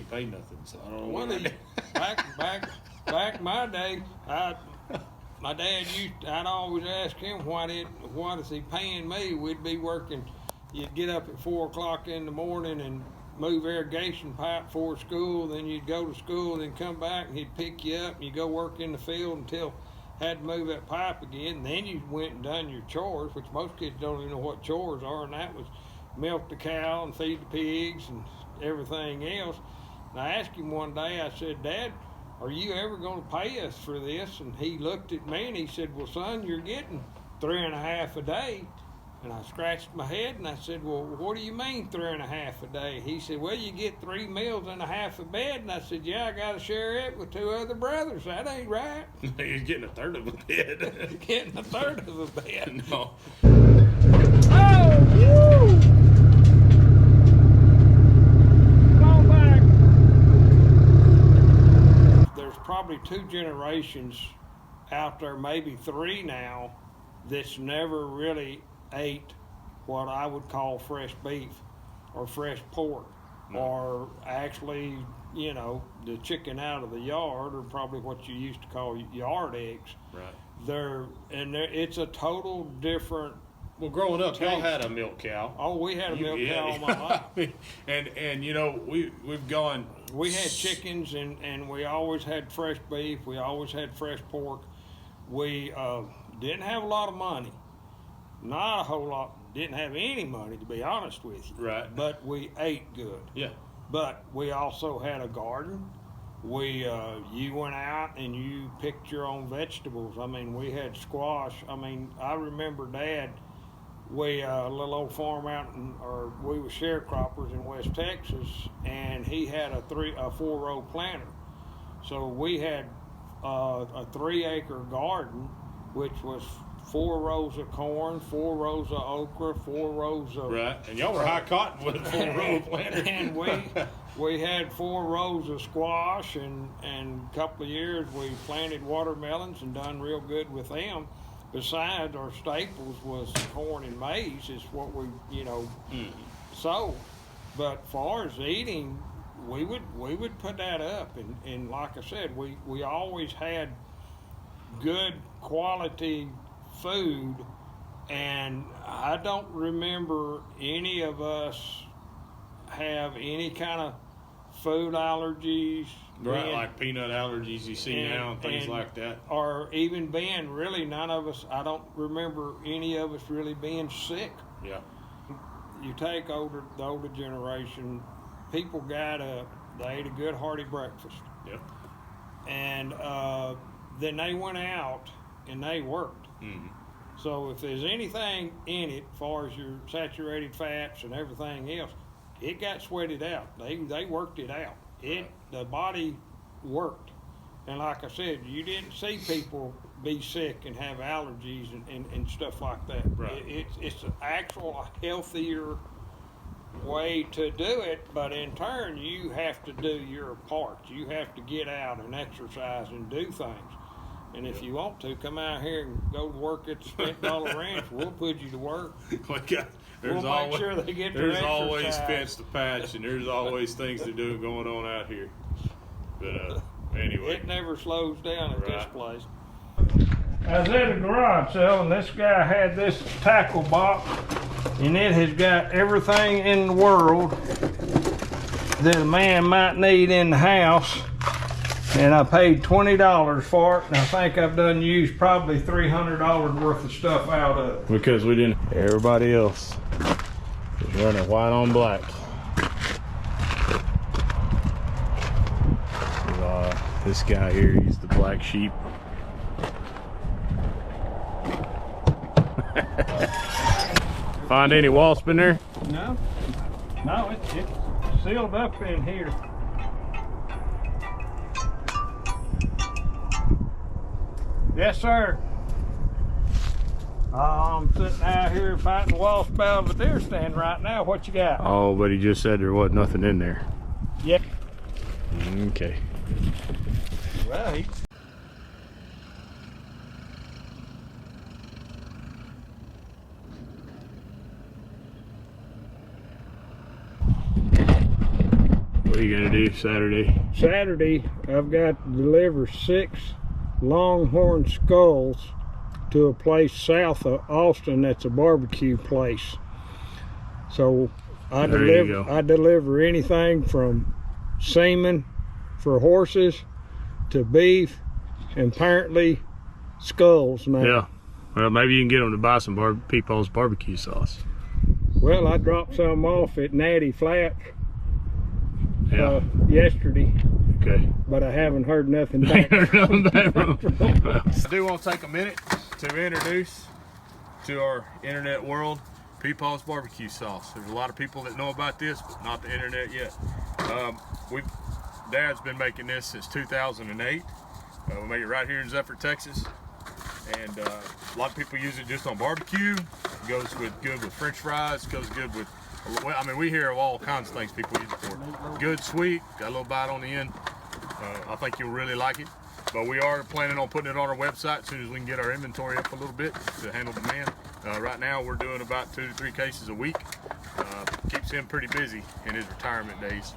get paid nothing, so I don't know Well, what back in my day, my dad I'd always ask him, what is he paying me? We'd be working, you'd get up at 4 o'clock in the morning and move irrigation pipe for school, then you'd go to school, then come back and he'd pick you up and you go work in the field until had to move that pipe again. And then you went and done your chores, which most kids don't even know what chores are, and that was milk the cow and feed the pigs and everything else. And I asked him one day, I said, Dad, are you ever going to pay us for this? And he looked at me and he said, well, son, you're getting 3.5 a day. And I scratched my head and I said, well, what do you mean 3.5 a day? He said, well, you get 3 meals and a half a bed. And I said, yeah, I got to share it with 2 other brothers. That ain't right. He's getting a third of a bed. Getting a third of a bed. No. Oh, woo! Go back. There's probably 2 generations out there, maybe 3 now, that's never really ate what I would call fresh beef or fresh pork, or actually, you know, the chicken out of the yard, or probably what you used to call yard eggs. Right. It's a total different. Well, growing up, y'all had a milk cow. Oh, we had a milk cow all my life. and you know, we've gone. We had chickens and we always had fresh beef. We always had fresh pork. We didn't have a lot of money. Not a whole lot. Didn't have any money, to be honest with you. Right. But we ate good. Yeah. But we also had a garden. You went out and you picked your own vegetables. I mean, we had squash. I mean, I remember Dad. We a little old farm out we were sharecroppers in West Texas, and he had a 4-row planter. So we had a 3-acre garden, which was 4 rows of corn, 4 rows of okra, 4 rows of... Right, and y'all were high cotton with a 4-row planter. And we had 4 rows of squash, and a couple of years we planted watermelons and done real good with them. Besides, our staples was corn and maize is what we, sowed. But far as eating, we would put that up, and like I said, we always had good quality food, and I don't remember any of us have any kind of food allergies. Right, like peanut allergies you see now and things like that. Or even being, really, none of us, I don't remember any of us really being sick. Yeah. You take the older generation, people got up, they ate a good hearty breakfast. Yep. And then they went out and they worked. Mm-hmm. So if there's anything in it, as far as your saturated fats and everything else, it got sweated out. They worked it out. The body worked. And like I said, you didn't see people be sick and have allergies and stuff like that. Right. It's an actual healthier way to do it, but in turn, you have to do your part. You have to get out and exercise and do things. And if you want to, come out here and go to work at the Spent Dollar Ranch. We'll put you to work. There's we'll make sure they get their There's always exercise. fence to patch, and there's always things to do going on out here. But anyway. It never slows down at this Right. place. I was at a garage sale, and this guy had this tackle box, and it has got everything in the world that a man might need in the house. And I paid $20 for it, and I think I've done used probably $300 worth of stuff out of it. Because we didn't. Everybody else is running white on black. This guy here, he's the black sheep. Find any wasp in there? No, it's sealed up in here. Yes, sir. I'm sitting out here fighting wasp out of a deer stand right now. What you got? Oh, but he just said there wasn't nothing in there. Yeah. Okay. Well, are you gonna do Saturday? Saturday, I've got to deliver 6 longhorn skulls to a place south of Austin that's a barbecue place. So I deliver anything from semen for horses to beef and apparently skulls now. Yeah. Well, maybe you can get them to buy some PeePaw's barbecue sauce. Well, I dropped some off at Natty Flat yesterday. Okay. But I haven't heard nothing back. I do want to take a minute to introduce to our internet world PeePaw's barbecue sauce. There's a lot of people that know about this, but not the internet yet. Dad's been making this since 2008. We make it right here in Zephyr, Texas. And a lot of people use it just on barbecue. It goes good with French fries. Goes good with, well, I mean, we hear of all kinds of things people use it for. Good, sweet, got a little bite on the end. I think you'll really like it. But we are planning on putting it on our website as soon as we can get our inventory up a little bit to handle demand. Right now we're doing about 2 to 3 cases a week. Keeps him pretty busy in his retirement days.